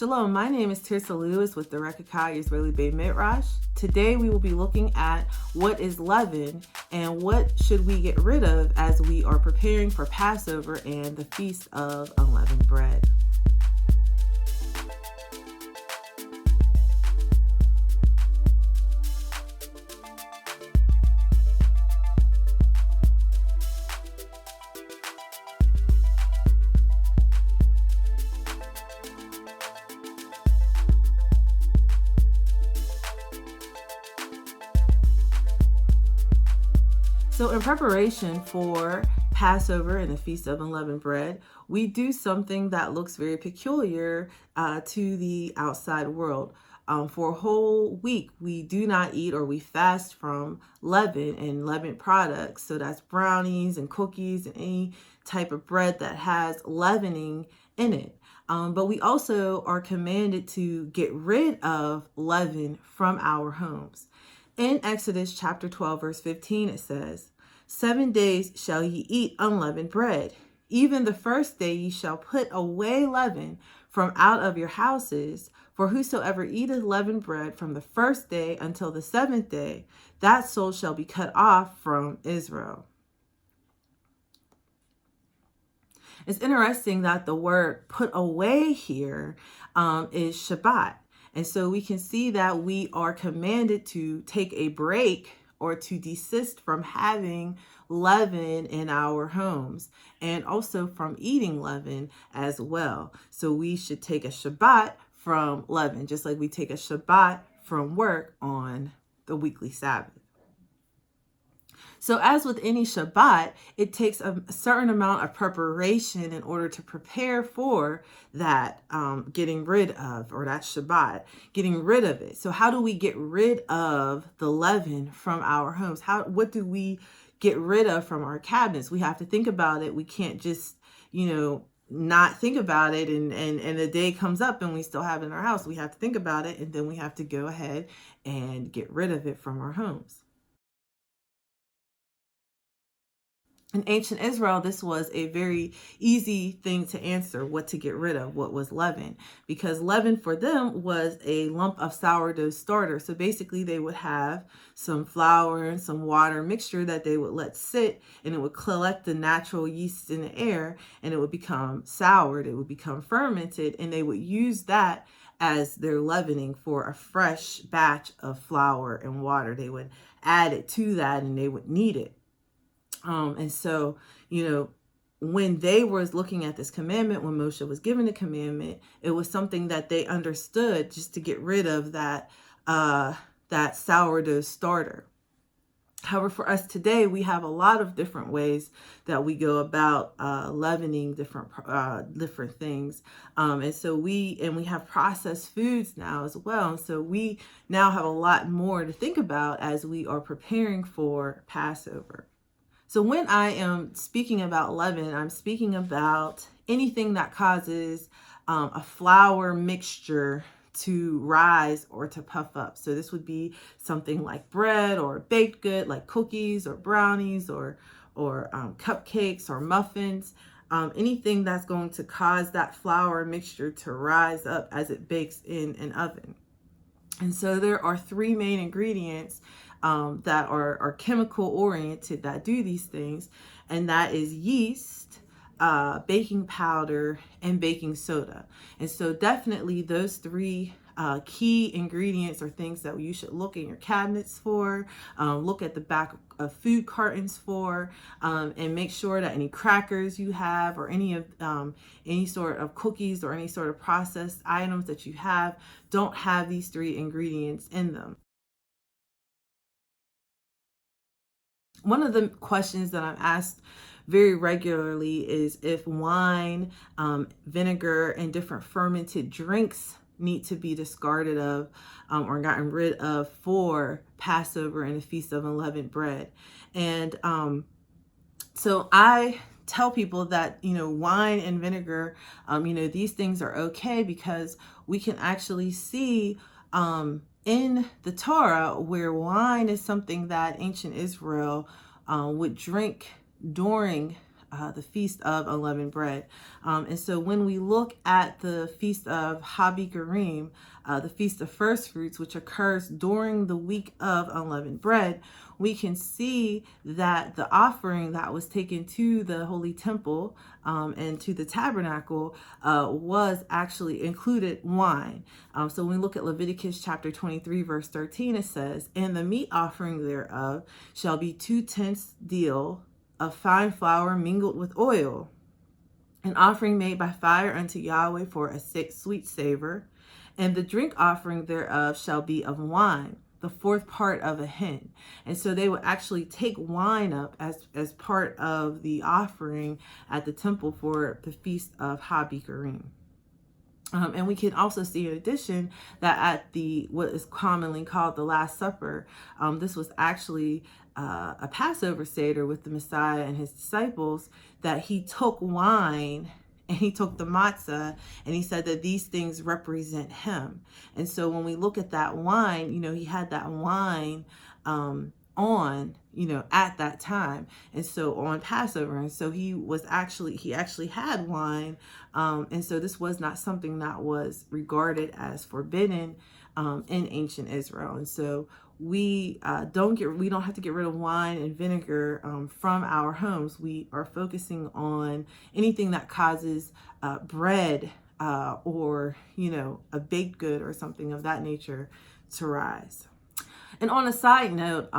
Shalom, my name is Tirsa Lewis with the Rekakai Israeli Beit Midrash. Today we will be looking at what is leaven and what should we get rid of as we are preparing for Passover and the Feast of Unleavened Bread. So in preparation for Passover and the Feast of Unleavened Bread, we do something that looks very peculiar to the outside world. For a whole week, we do not eat or we fast from leaven and leavened products. So that's brownies and cookies and any type of bread that has leavening in it. But we also are commanded to get rid of leaven from our homes. In Exodus chapter 12, verse 15, it says, 7 days shall ye eat unleavened bread. Even the first day ye shall put away leaven from out of your houses. For whosoever eateth leavened bread from the first day until the seventh day, that soul shall be cut off from Israel. It's interesting that the word put away here is Shabbat. And so we can see that we are commanded to take a break or to desist from having leaven in our homes and also from eating leaven as well. So we should take a Shabbat from leaven, just like we take a Shabbat from work on the weekly Sabbath. So as with any Shabbat, it takes a certain amount of preparation in order to prepare for that getting rid of, or that Shabbat, getting rid of it. So how do we get rid of the leaven from our homes? What do we get rid of from our cabinets? We have to think about it. We can't just, not think about it and the day comes up and we still have it in our house. We have to think about it, and then we have to go ahead and get rid of it from our homes. In ancient Israel, this was a very easy thing to answer, what to get rid of, what was leaven, because leaven for them was a lump of sourdough starter. So basically they would have some flour and some water mixture that they would let sit, and it would collect the natural yeast in the air, and it would become soured, it would become fermented, and they would use that as their leavening for a fresh batch of flour and water. They would add it to that and they would knead it. And so, when they were looking at this commandment, when Moshe was given the commandment, it was something that they understood, just to get rid of that sourdough starter. However, for us today, we have a lot of different ways that we go about leavening different things. And so we have processed foods now as well. And so we now have a lot more to think about as we are preparing for Passover. So when I am speaking about leaven, I'm speaking about anything that causes a flour mixture to rise or to puff up. So this would be something like bread or baked good, like cookies or brownies or cupcakes or muffins. Anything that's going to cause that flour mixture to rise up as it bakes in an oven. And so there are three main ingredients that are chemical oriented that do these things, and that is yeast, baking powder, and baking soda. And so definitely those three key ingredients are things that you should look in your cabinets for, look at the back of food cartons for, and make sure that any crackers you have or any sort of cookies or any sort of processed items that you have don't have these three ingredients in them. One of the questions that I'm asked very regularly is if wine, vinegar, and different fermented drinks need to be discarded of or gotten rid of for Passover and the Feast of Unleavened Bread. And so I tell people that, wine and vinegar, these things are okay, because we can actually see in the Torah where wine is something that ancient Israel would drink during the Feast of Unleavened Bread. And so when we look at the Feast of Habikarim, the Feast of First Fruits, which occurs during the week of Unleavened Bread, we can see that the offering that was taken to the Holy Temple and to the tabernacle was actually included wine. So when we look at Leviticus chapter 23, verse 13, it says, "And the meat offering thereof shall be 2/10 deal of fine flour mingled with oil, an offering made by fire unto Yahweh for a sweet savor. And the drink offering thereof shall be of wine, the fourth part of a hin." And so they would actually take wine up as part of the offering at the temple for the Feast of Habikarim. And we can also see, in addition, that at the what is commonly called the Last Supper, this was actually a Passover Seder with the Messiah and his disciples, that he took wine and he took the matzah and he said that these things represent him. And so when we look at that wine, he had that wine on, at that time. And so on Passover. And so he actually had wine. And so this was not something that was regarded as forbidden in ancient Israel. And so we don't have to get rid of wine and vinegar from our homes. We are focusing on anything that causes bread or a baked good or something of that nature to rise. And on a side note,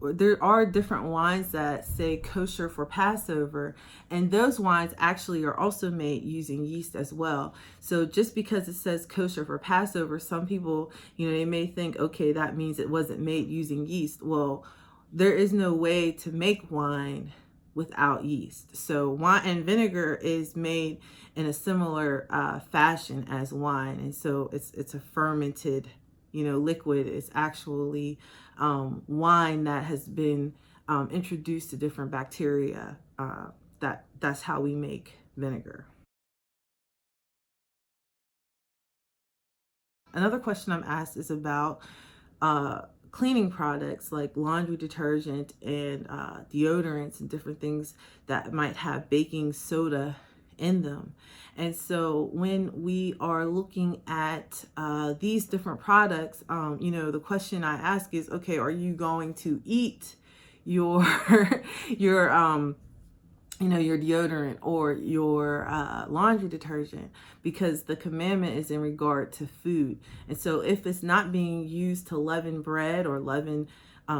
there are different wines that say kosher for Passover, and those wines actually are also made using yeast as well. So just because it says kosher for Passover, some people, they may think, okay, that means it wasn't made using yeast. Well, there is no way to make wine without yeast. So wine and vinegar is made in a similar fashion as wine, and so it's a fermented liquid. Is actually wine that has been introduced to different bacteria. That's how we make vinegar. Another question I'm asked is about cleaning products like laundry detergent and deodorants and different things that might have baking soda in them. And so when we are looking at these different products, the question I ask is, okay, are you going to eat your your deodorant or your laundry detergent? Because the commandment is in regard to food. And so if it's not being used to leaven bread or leaven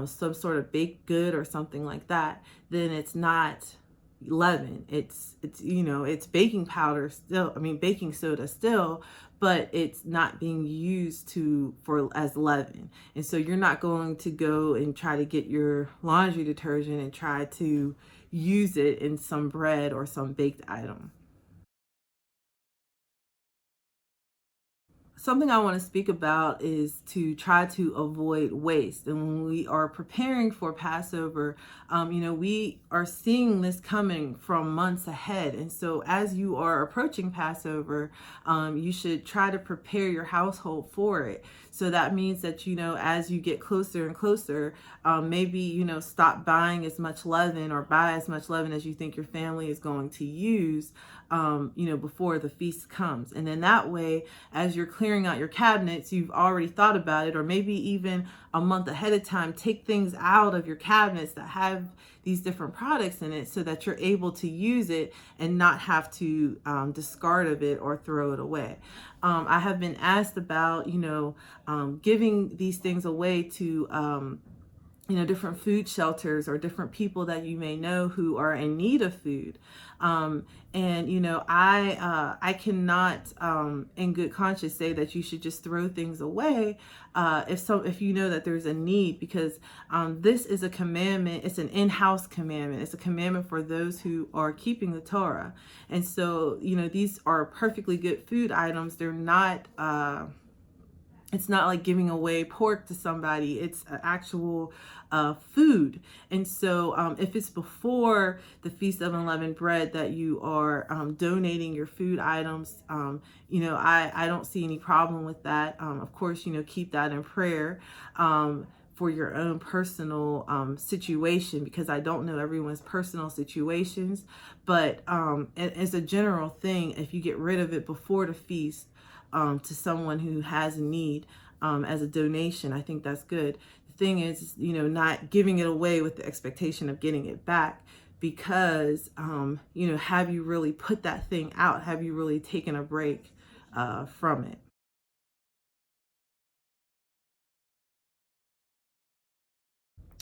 some sort of baked good or something like that, then it's not leaven. It's baking powder still, baking soda still, but it's not being used as leaven. And so you're not going to go and try to get your laundry detergent and try to use it in some bread or some baked item. Something I want to speak about is to try to avoid waste. And when we are preparing for Passover, we are seeing this coming from months ahead. And so as you are approaching Passover, you should try to prepare your household for it. So that means that, as you get closer and closer, maybe, stop buying as much leaven or buy as much leaven as you think your family is going to use, before the feast comes. And then that way, as you're clearing out your cabinets, you've already thought about it, or maybe even a month ahead of time, take things out of your cabinets that have these different products in it so that you're able to use it and not have to discard of it or throw it away. I have been asked about, giving these things away to different food shelters or different people that you may know who are in need of food. I cannot, in good conscience, say that you should just throw things away if you know that there's a need, because this is a commandment. It's an in-house commandment. It's a commandment for those who are keeping the Torah. And so, these are perfectly good food items. They're not it's not like giving away pork to somebody. It's actual food. And so if it's before the Feast of Unleavened Bread that you are donating your food items, I don't see any problem with that. Of course, keep that in prayer for your own personal situation, because I don't know everyone's personal situations, but as a general thing, if you get rid of it before the feast to someone who has a need as a donation, I think that's good. The thing is, not giving it away with the expectation of getting it back, because have you really put that thing out? Have you really taken a break from it?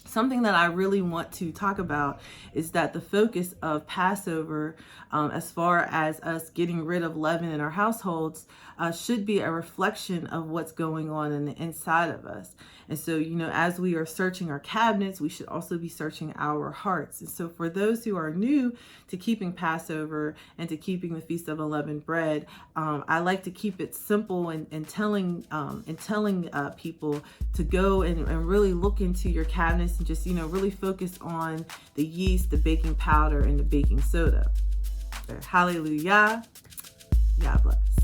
Something that I really want to talk about is that the focus of Passover, as far as us getting rid of leaven in our households, should be a reflection of what's going on in the inside of us. And so, as we are searching our cabinets, we should also be searching our hearts. And so for those who are new to keeping Passover and to keeping the Feast of Unleavened Bread, I like to keep it simple and telling people to go and really look into your cabinets and just, really focus on the yeast, the baking powder, and the baking soda. So, hallelujah. God bless.